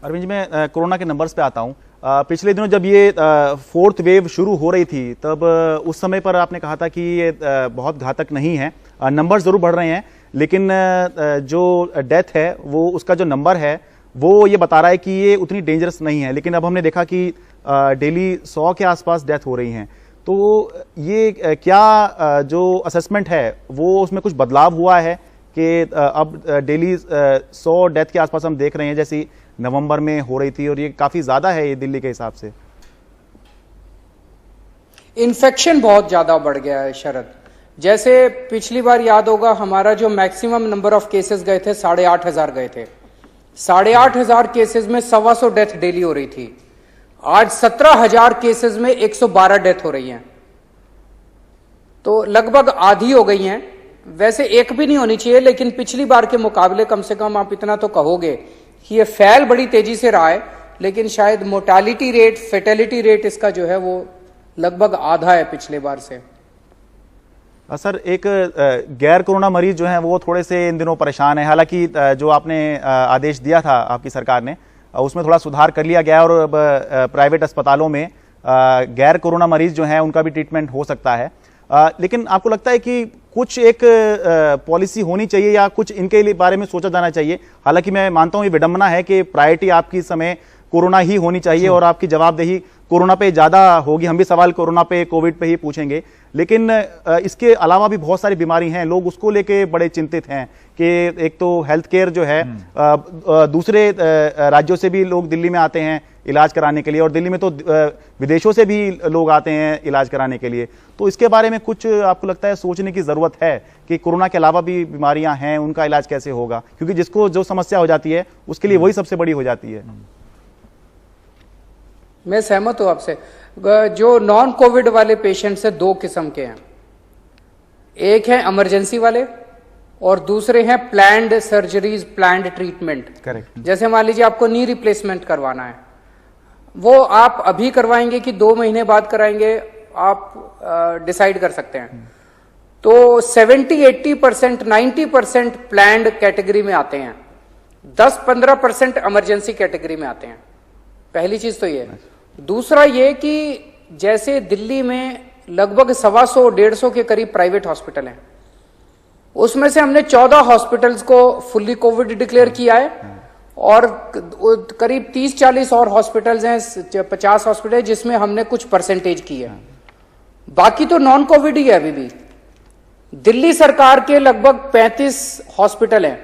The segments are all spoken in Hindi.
अरविंद जी, मैं कोरोना के नंबर्स पे आता हूँ। पिछले दिनों जब ये फोर्थ वेव शुरू हो रही थी तब उस समय पर आपने कहा था कि ये बहुत घातक नहीं है, नंबर्स जरूर बढ़ रहे हैं, लेकिन जो डेथ है वो उसका जो नंबर है वो ये बता रहा है कि ये उतनी डेंजरस नहीं है। लेकिन अब हमने देखा कि डेली 100 के आसपास डेथ हो रही हैं। तो ये क्या जो असेसमेंट है वो उसमें कुछ बदलाव हुआ है कि अब डेली 100 डेथ के आसपास हम देख रहे हैं जैसी नवंबर में हो रही थी, और ये काफी ज्यादा है ये दिल्ली के हिसाब से। इन्फेक्शन बहुत ज्यादा बढ़ गया है शरद। जैसे पिछली बार याद होगा हमारा जो मैक्सिमम नंबर ऑफ केसेस गए थे 8,500 गए थे। 8,500 केसेस में 125 डेथ डेली हो रही थी। आज 17,000 केसेस में 112 डेथ हो रही हैं, तो लगभग आधी हो गई हैं। वैसे एक भी नहीं होनी चाहिए, लेकिन पिछली बार के मुकाबले कम से कम आप इतना तो कहोगे कि ये फैल बड़ी तेजी से रहा है, लेकिन शायद मोर्टालिटी रेट, फेटेलिटी रेट इसका जो है वो लगभग आधा है पिछले बार से। सर, एक गैर कोरोना मरीज जो हैं वो थोड़े से इन दिनों परेशान है। हालांकि जो आपने आदेश दिया था आपकी सरकार ने उसमें थोड़ा सुधार कर लिया गया, और प्राइवेट अस्पतालों में गैर कोरोना मरीज जो हैं उनका भी ट्रीटमेंट हो सकता है। लेकिन आपको लगता है कि कुछ एक पॉलिसी होनी चाहिए या कुछ इनके बारे में सोचा जाना चाहिए? हालांकि मैं मानता हूं ये विडंबना है कि प्रायोरिटी आपकी इस समय कोरोना ही होनी चाहिए और आपकी जवाबदेही कोरोना पे ज्यादा होगी। हम भी सवाल कोरोना पे, कोविड पे ही पूछेंगे, लेकिन इसके अलावा भी बहुत सारी बीमारी हैं, लोग उसको लेके बड़े चिंतित हैं कि एक तो हेल्थ केयर जो है दूसरे राज्यों से भी लोग दिल्ली में आते हैं इलाज कराने के लिए, और दिल्ली में तो विदेशों से भी लोग आते हैं इलाज कराने के लिए। तो इसके बारे में कुछ आपको लगता है सोचने की जरूरत है कि कोरोना के अलावा भी बीमारियां हैं, उनका इलाज कैसे होगा? क्योंकि जिसको जो समस्या हो जाती है उसके लिए वही सबसे बड़ी हो जाती है। मैं सहमत हूं आपसे। जो नॉन कोविड वाले पेशेंट्स हैं दो किस्म के हैं, एक है इमरजेंसी वाले और दूसरे हैं planned surgeries, planned treatment. Correct. जैसे जैसे मान लीजिए आपको नी रिप्लेसमेंट करवाना है, वो आप अभी करवाएंगे कि 2 महीने बाद कराएंगे, आप डिसाइड कर सकते हैं। तो 70-80%, 90% प्लान्ड कैटेगरी में आते हैं, 10-15% इमरजेंसी कैटेगरी में आते हैं। पहली चीज तो ये। दूसरा ये कि जैसे दिल्ली में लगभग 125-150 के करीब प्राइवेट हॉस्पिटल हैं, उसमें से हमने 14 हॉस्पिटल्स को फुल्ली कोविड डिक्लेयर किया है, और करीब 30-40 और हॉस्पिटल्स हैं, 50 हॉस्पिटल है जिसमें हमने कुछ परसेंटेज की है। बाकी तो नॉन कोविड ही है अभी भी। दिल्ली सरकार के लगभग 35 हॉस्पिटल हैं,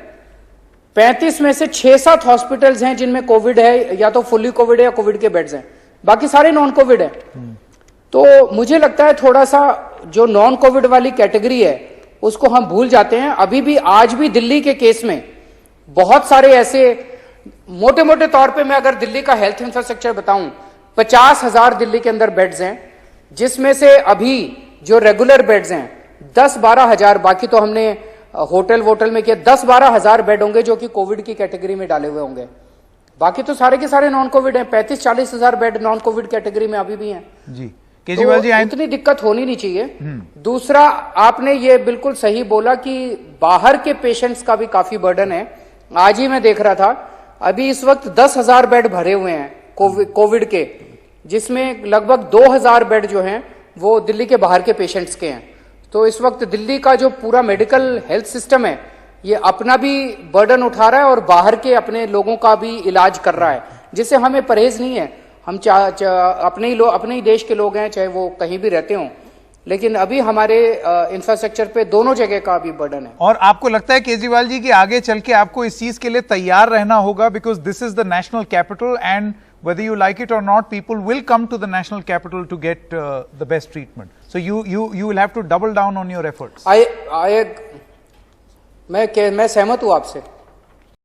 35 में से 6-7 हॉस्पिटल्स हैं जिनमें कोविड है, या तो फुल्ली कोविड है या कोविड के बेड्स हैं, बाकी सारे नॉन कोविड है। तो मुझे लगता है थोड़ा सा जो नॉन कोविड वाली कैटेगरी है उसको हम भूल जाते हैं। अभी भी, आज भी दिल्ली के केस में बहुत सारे ऐसे, मोटे मोटे तौर पे मैं अगर दिल्ली का हेल्थ इंफ्रास्ट्रक्चर बताऊं, 50,000 दिल्ली के अंदर बेड्स हैं, जिसमें से अभी जो रेगुलर बेड्स हैं 10-12 हजार, बाकी तो हमने होटल में किया, 10-12 हजार बेड होंगे जो कि कोविड की कैटेगरी में डाले हुए होंगे। बाकी तो सारे के सारे नॉन कोविड हैं। 35-40 हजार बेड नॉन कोविड कैटेगरी में अभी भी हैं। जी केजरीवाल जी, इतनी दिक्कत होनी नहीं चाहिए। दूसरा, आपने ये बिल्कुल सही बोला कि बाहर के पेशेंट्स का भी काफी बर्डन है। आज ही मैं देख रहा था, अभी इस वक्त 10,000 बेड भरे हुए हैं कोविड के, जिसमें लगभग 2,000 बेड जो हैं वो दिल्ली के बाहर के पेशेंट्स के हैं। तो इस वक्त दिल्ली का जो पूरा मेडिकल हेल्थ सिस्टम है ये अपना भी बर्डन उठा रहा है और बाहर के अपने लोगों का भी इलाज कर रहा है, जिससे हमें परहेज नहीं है। हम अपने ही देश के लोग हैं, चाहे वो कहीं भी रहते हों, लेकिन अभी हमारे इंफ्रास्ट्रक्चर पे दोनों जगह का भी बर्डन है। और आपको लगता है केजरीवाल जी कि आगे चल के आपको इस चीज के लिए तैयार रहना होगा, because this is the national capital and whether you like it or not, people will come to the national capital to get the best treatment. So you will have to double down on your efforts. मैं सहमत हूं आपसे।